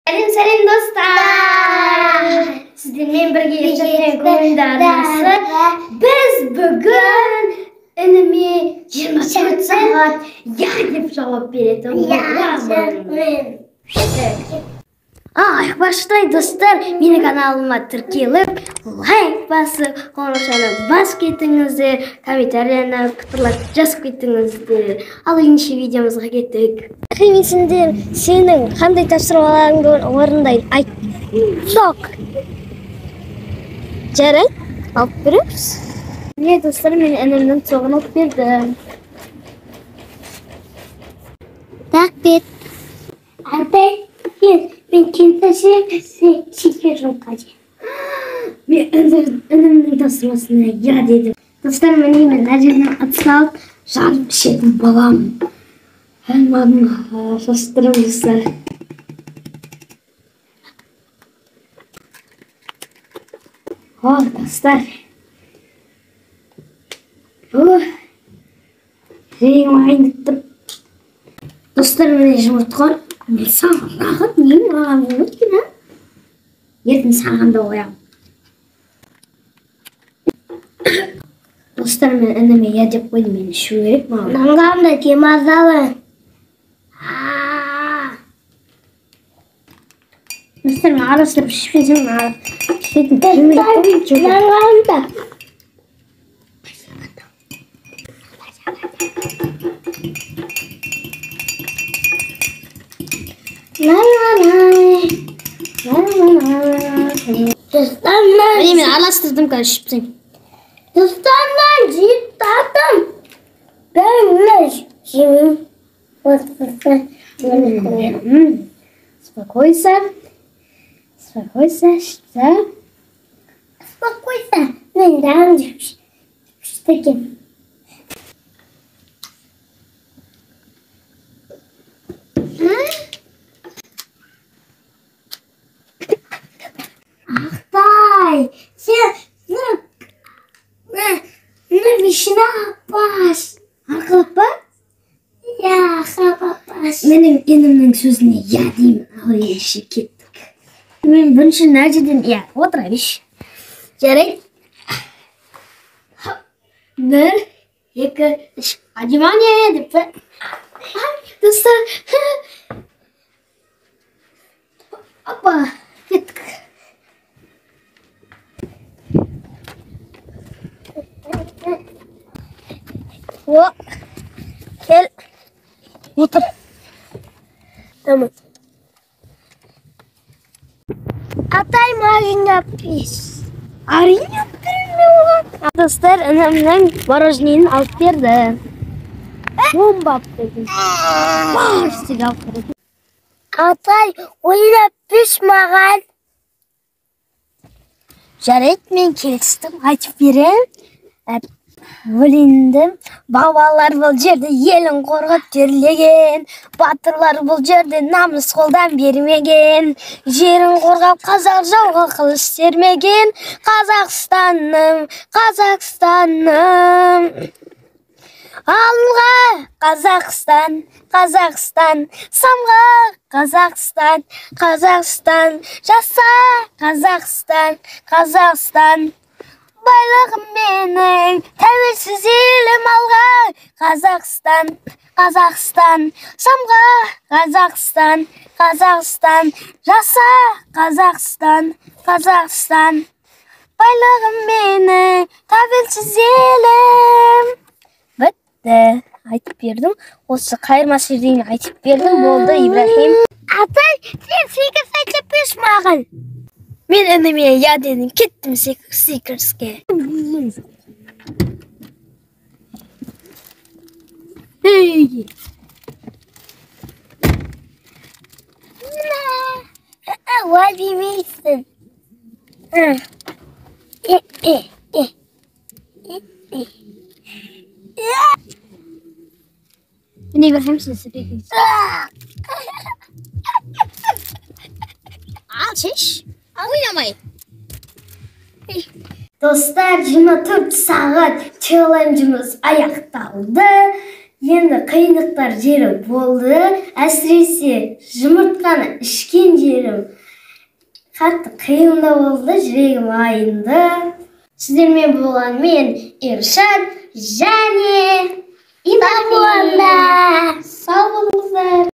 Selam dostlar. Sizinle birge yaşayan komandanası. Biz bugün önüme 24 saat yardım cevap verelim. Başlayın dostlar. Benim kanalıma tirkelip like basıp konuşanı bas ketinizi, komentarlarına yazıp ketinizi. Al inşi videomuza kettik. Мен сендер сенің қандай тапсырмаларыңды орындайын айт. Жоқ. Жарайды, алып береміз. Міне достар, мен інімнің соғын алып бердім. Рахмет. Ардай, мен кенташек шекер жұмқажы. Мен інімнің тапсырмасына я дедім. Достар, міне мен әжемнің атсалып жарып ішетін балам. Hemen şaştırmışlar. Dostlar. Reyim ayındıktım. Dostlar beni жұмыртқан. Мен саған рахат нейім ағам өткен ha? Ертін саған да оям. Dostlar мен ініме я деп қойдым, мені ішу керек маған. Нанғам да темазалы. Dostlar ben arasında pişmeyeceğim. Нанғам да. Ben arastırdım karışıpsın. Dostlarla ciddadım. Ben ne şimdi? Спокойся. Спокойся, что? Спокойся. Ну, да, что такое? Ахтай, sen ne vişne yapar? Arkadaşlar, Ya, yapar. benim kendimden sözüne ya diyeyim. Oraya şirket. Ben bunun için nereden ya oturaymış. Gerek. Bir, iki, üç. Acıma ne edip? Dostlar. Hoppa. Gittik. O, gel. Otur. Tamam. Atay mağazin yapıyoruz. Arayın yaptırmıyor. Dostlar annemden barajninin alıp verdi. Bomba dedim. Bağırsız yaptırdı. Atay oyuna pişmağın. Жарайды, мен келістім, айтып берем. Біліндім, бабалар бұл жерде елін қорғап терлеген, батырлар бұл жерде намыс қолдан бермеген, жерін қорғап қазақ жауға қылыш сермеген. Қазақстаным, Қазақстаным. Алға Қазақстан, Қазақстан, самға Қазақстан, Қазақстан, жаса Қазақстан, Қазақстан. Байлығым менің, тәуелсіз елім алға Қазақстан, Қазақстан, самға Қазақстан, Қазақстан, жаса Қазақстан, Қазақстан. Байлығым менің, тәуелсіз елім. Айтып бердім. Осы қайырмасы жерден айтып бердім. Болды, Ибрахим. Atay sen секірсе пішмағын. Мен ініме я дедім. Кеттім секірске. Ей! Ой демейсің. Ben İbrahim sesi bekliyorsun. Al şiş. Al oynamayın. Dostlar 24 saat challenge'ımız ayaktaldı. Енді қиындықтар жері болды, әсіресе жұмыртқаны ішкен жерім қатты қиында болды, жүрегім айынды. Сіздермен болған мен Иршат және